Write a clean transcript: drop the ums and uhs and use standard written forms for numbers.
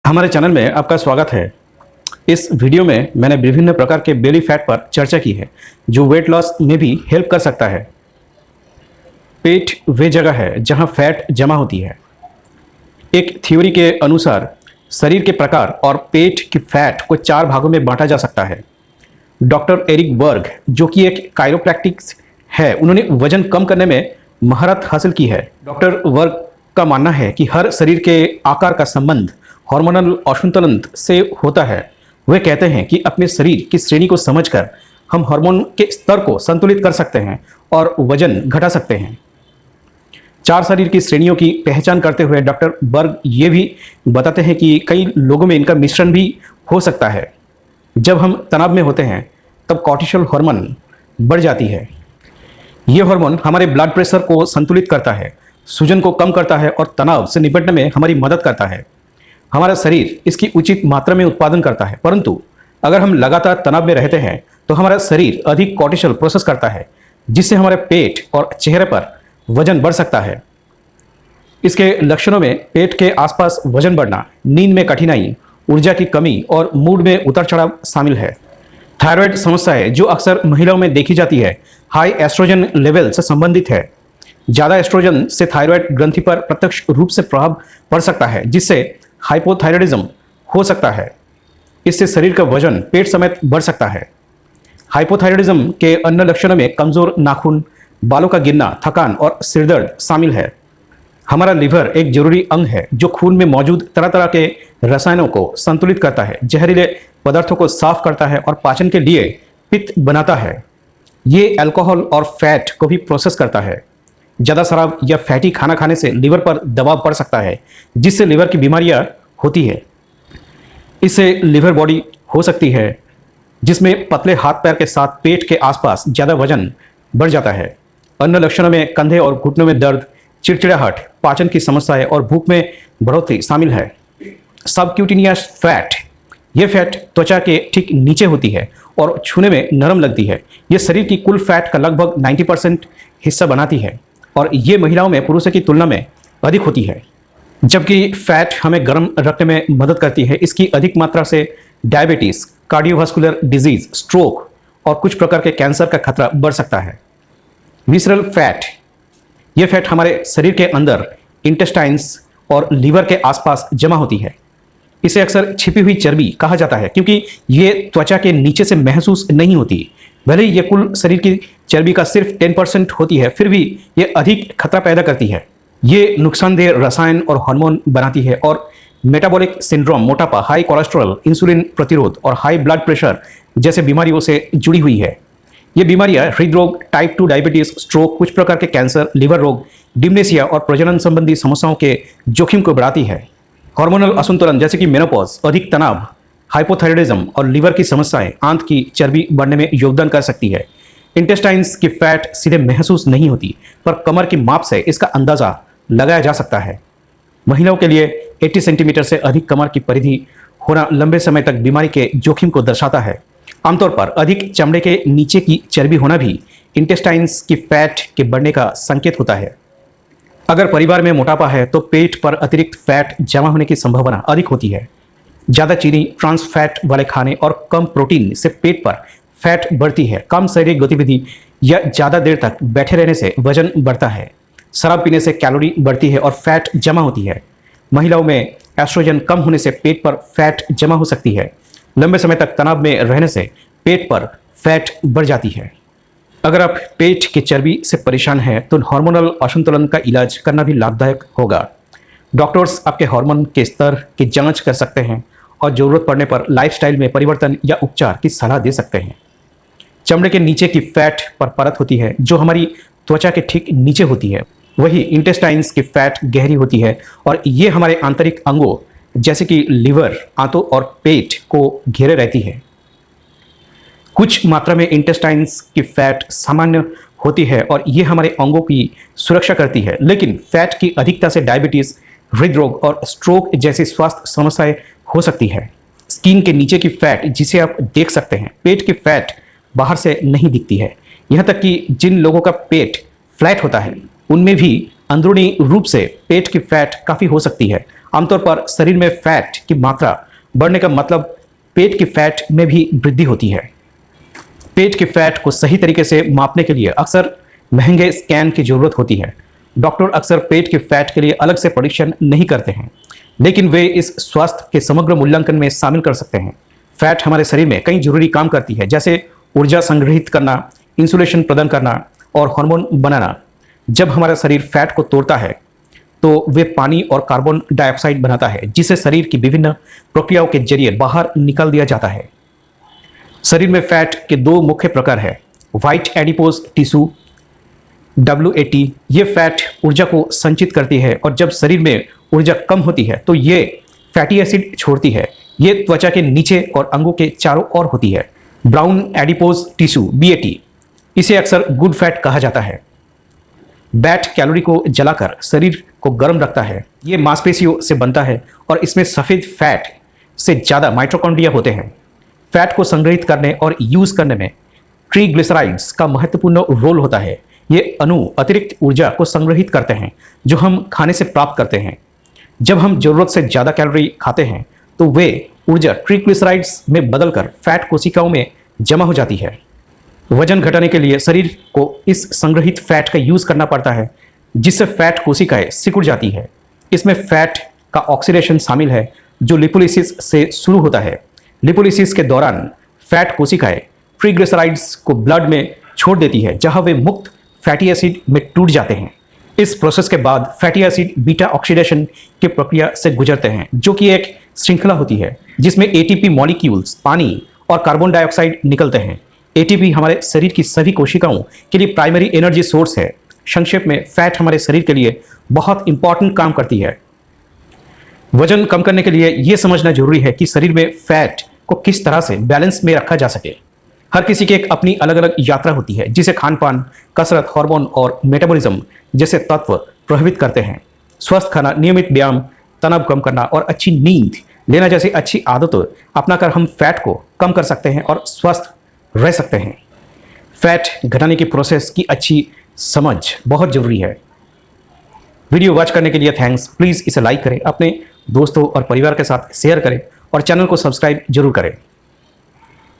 हमारे चैनल में आपका स्वागत है। इस वीडियो में मैंने विभिन्न प्रकार के बेली फैट पर चर्चा की है जो वेट लॉस में भी हेल्प कर सकता है। पेट वे जगह है जहां फैट जमा होती है। एक थ्योरी के अनुसार शरीर के प्रकार और पेट की फैट को 4 भागों में बांटा जा सकता है। डॉक्टर एरिक बर्ग, जो कि एक कायरोप्रैक्टिक्स है, उन्होंने वजन कम करने में महारत हासिल की है। डॉक्टर बर्ग का मानना है कि हर शरीर के आकार का संबंध हार्मोनल असंतुलन से होता है। वे कहते हैं कि अपने शरीर की श्रेणी को समझकर हम हार्मोन के स्तर को संतुलित कर सकते हैं और वजन घटा सकते हैं। 4 शरीर की श्रेणियों की पहचान करते हुए डॉक्टर बर्ग ये भी बताते हैं कि कई लोगों में इनका मिश्रण भी हो सकता है। जब हम तनाव में होते हैं तब कॉर्टिसोल हार्मोन बढ़ जाती है। ये हार्मोन हमारे ब्लड प्रेशर को संतुलित करता है, सूजन को कम करता है और तनाव से निपटने में हमारी मदद करता है। हमारा शरीर इसकी उचित मात्रा में उत्पादन करता है, परंतु अगर हम लगातार तनाव में रहते हैं तो हमारा शरीर अधिक कॉर्टिसोल प्रोसेस करता है, जिससे हमारे पेट और चेहरे पर वजन बढ़ सकता है। इसके लक्षणों में पेट के आसपास वजन बढ़ना, नींद में कठिनाई, ऊर्जा की कमी और मूड में उतार चढ़ाव शामिल है। थायराइड समस्याएं जो अक्सर महिलाओं में देखी जाती है, हाई एस्ट्रोजन लेवल से संबंधित है। ज़्यादा एस्ट्रोजन से थायराइड ग्रंथि पर प्रत्यक्ष रूप से प्रभाव पड़ सकता है, जिससे हाइपोथायराइडिज्म हो सकता है। इससे शरीर का वजन पेट समेत बढ़ सकता है। हाइपोथायराइडिज्म के अन्य लक्षणों में कमजोर नाखून, बालों का गिरना, थकान और सिरदर्द शामिल है। हमारा लिवर एक जरूरी अंग है जो खून में मौजूद तरह तरह के रसायनों को संतुलित करता है, जहरीले पदार्थों को साफ करता है और पाचन के लिए पित्त बनाता है। ये अल्कोहल और फैट को भी प्रोसेस करता है। ज़्यादा शराब या फैटी खाना खाने से लिवर पर दबाव पड़ सकता है, जिससे लिवर की बीमारियां होती है। इससे लिवर बॉडी हो सकती है, जिसमें पतले हाथ पैर के साथ पेट के आसपास ज़्यादा वजन बढ़ जाता है। अन्य लक्षणों में कंधे और घुटनों में दर्द, चिड़चिड़ाहट, पाचन की समस्याएं और भूख में बढ़ोतरी शामिल है। सबक्यूटेनियस फैट, यह फैट त्वचा के ठीक नीचे होती है और छूने में नरम लगती है। यह शरीर की कुल फैट का लगभग 90% हिस्सा बनाती है और ये महिलाओं में पुरुषों की तुलना में अधिक होती है। जबकि फैट हमें गर्म रखने में मदद करती है, इसकी अधिक मात्रा से डायबिटीज, कार्डियोवास्कुलर डिजीज, स्ट्रोक और कुछ प्रकार के कैंसर का खतरा बढ़ सकता है। विसरल फैट, यह फैट हमारे शरीर के अंदर इंटेस्टाइन्स और लीवर के आसपास जमा होती है। इसे अक्सर छिपी हुई चर्बी कहा जाता है क्योंकि ये त्वचा के नीचे से महसूस नहीं होती। भले ही ये कुल शरीर की चर्बी का सिर्फ 10% होती है, फिर भी ये अधिक खतरा पैदा करती है। ये नुकसानदेह रसायन और हार्मोन बनाती है और मेटाबॉलिक सिंड्रोम, मोटापा, हाई कोलेस्ट्रॉल, इंसुलिन प्रतिरोध और हाई ब्लड प्रेशर जैसे बीमारियों से जुड़ी हुई है। ये बीमारियां हृदय, टाइप 2 डायबिटीज, स्ट्रोक, कुछ प्रकार के कैंसर, लिवर रोग, डिमेंशिया और प्रजनन संबंधी समस्याओं के जोखिम को बढ़ाती है। हार्मोनल असंतुलन जैसे कि मेनोपॉज, अधिक तनाव, हाइपोथायराइडिज्म और लीवर की समस्याएं आंत की चर्बी बढ़ने में योगदान कर सकती है। इंटेस्टाइन्स की फैट सीधे महसूस नहीं होती, पर कमर की माप से इसका अंदाजा लगाया जा सकता है। महिलाओं के लिए 80 सेंटीमीटर से अधिक कमर की परिधि होना लंबे समय तक बीमारी के जोखिम को दर्शाता है। आमतौर पर अधिक चमड़े के नीचे की चर्बी होना भी इंटेस्टाइन्स की फैट के बढ़ने का संकेत होता है। अगर परिवार में मोटापा है तो पेट पर अतिरिक्त फैट जमा होने की संभावना अधिक होती है। ज़्यादा चीनी, ट्रांस फैट वाले खाने और कम प्रोटीन से पेट पर फैट बढ़ती है। कम शारीरिक गतिविधि या ज़्यादा देर तक बैठे रहने से वजन बढ़ता है। शराब पीने से कैलोरी बढ़ती है और फैट जमा होती है। महिलाओं में एस्ट्रोजन कम होने से पेट पर फैट जमा हो सकती है। लंबे समय तक तनाव में रहने से पेट पर फैट बढ़ जाती है। अगर आप पेट की चर्बी से परेशान हैं तो हार्मोनल असंतुलन का इलाज करना भी लाभदायक होगा। डॉक्टर्स आपके हार्मोन के स्तर की जांच कर सकते हैं और ज़रूरत पड़ने पर लाइफस्टाइल में परिवर्तन या उपचार की सलाह दे सकते हैं। चमड़े के नीचे की फैट पर परत होती है जो हमारी त्वचा के ठीक नीचे होती है। वही इंटेस्टाइन्स की फैट गहरी होती है और ये हमारे आंतरिक अंगों जैसे कि लिवर, आंतों और पेट को घेरे रहती है। कुछ मात्रा में इंटेस्टाइन्स की फैट सामान्य होती है और ये हमारे अंगों की सुरक्षा करती है, लेकिन फैट की अधिकता से डायबिटीज, हृदय रोग और स्ट्रोक जैसी स्वास्थ्य समस्याएं हो सकती है। स्किन के नीचे की फैट जिसे आप देख सकते हैं, पेट की फैट बाहर से नहीं दिखती है। यहाँ तक कि जिन लोगों का पेट फ्लैट होता है उनमें भी अंदरूनी रूप से पेट की फैट काफ़ी हो सकती है। आमतौर पर शरीर में फैट की मात्रा बढ़ने का मतलब पेट की फैट में भी वृद्धि होती है। पेट के फैट को सही तरीके से मापने के लिए अक्सर महंगे स्कैन की जरूरत होती है। डॉक्टर अक्सर पेट के फैट के लिए अलग से परीक्षण नहीं करते हैं, लेकिन वे इस स्वास्थ्य के समग्र मूल्यांकन में शामिल कर सकते हैं। फैट हमारे शरीर में कई जरूरी काम करती है, जैसे ऊर्जा संग्रहित करना, इंसुलेशन प्रदान करना और हार्मोन बनाना। जब हमारा शरीर फैट को तोड़ता है तो वे पानी और कार्बन डाइऑक्साइड बनाता है, जिसे शरीर की विभिन्न प्रक्रियाओं के जरिए बाहर निकाल दिया जाता है। शरीर में फैट के दो मुख्य प्रकार है, व्हाइट एडिपोज टिश्यू WAT। ये फैट ऊर्जा को संचित करती है और जब शरीर में ऊर्जा कम होती है तो ये फैटी एसिड छोड़ती है। ये त्वचा के नीचे और अंगों के चारों ओर होती है। ब्राउन एडिपोज टिश्यू BAT, इसे अक्सर गुड फैट कहा जाता है। बैट कैलोरी को जलाकर शरीर को गर्म रखता है। ये मांसपेशियों से बनता है और इसमें सफ़ेद फैट से ज़्यादा माइटोकॉन्ड्रिया होते हैं। फैट को संग्रहित करने और यूज करने में ट्राइग्लिसराइड्स का महत्वपूर्ण रोल होता है। ये अणु अतिरिक्त ऊर्जा को संग्रहित करते हैं जो हम खाने से प्राप्त करते हैं। जब हम जरूरत से ज़्यादा कैलोरी खाते हैं तो वे ऊर्जा ट्राइग्लिसराइड्स में बदलकर फैट कोशिकाओं में जमा हो जाती है। वजन घटाने के लिए शरीर को इस संग्रहित फैट का यूज करना पड़ता है, जिससे फैट कोशिकाएं सिकुड़ जाती है। इसमें फैट का ऑक्सीडेशन शामिल है जो लिपोलिसिस से शुरू होता है। लिपोलिसिस के दौरान फैट कोशिकाएं ट्राइग्लिसराइड्स को ब्लड में छोड़ देती है, जहां वे मुक्त फैटी एसिड में टूट जाते हैं। इस प्रोसेस के बाद फैटी एसिड बीटा ऑक्सीडेशन की प्रक्रिया से गुजरते हैं, जो कि एक श्रृंखला होती है जिसमें ATP मॉलिक्यूल्स, पानी और कार्बन डाइऑक्साइड निकलते हैं। ATP हमारे शरीर की सभी कोशिकाओं के लिए प्राइमरी एनर्जी सोर्स है। संक्षेप में, फैट हमारे शरीर के लिए बहुत इंपॉर्टेंट काम करती है। वजन कम करने के लिए यह समझना जरूरी है कि शरीर में फैट को किस तरह से बैलेंस में रखा जा सके। हर किसी की एक अपनी अलग अलग यात्रा होती है, जिसे खान पान, कसरत, हार्मोन और मेटाबॉलिज्म जैसे तत्व प्रभावित करते हैं। स्वस्थ खाना, नियमित व्यायाम, तनाव कम करना और अच्छी नींद लेना जैसी अच्छी आदतों अपनाकर हम फैट को कम कर सकते हैं और स्वस्थ रह सकते हैं। फैट घटाने की प्रोसेस की अच्छी समझ बहुत जरूरी है। वीडियो वॉच करने के लिए थैंक्स। प्लीज़ इसे लाइक करें, अपने दोस्तों और परिवार के साथ शेयर करें और चैनल को सब्सक्राइब जरूर करें।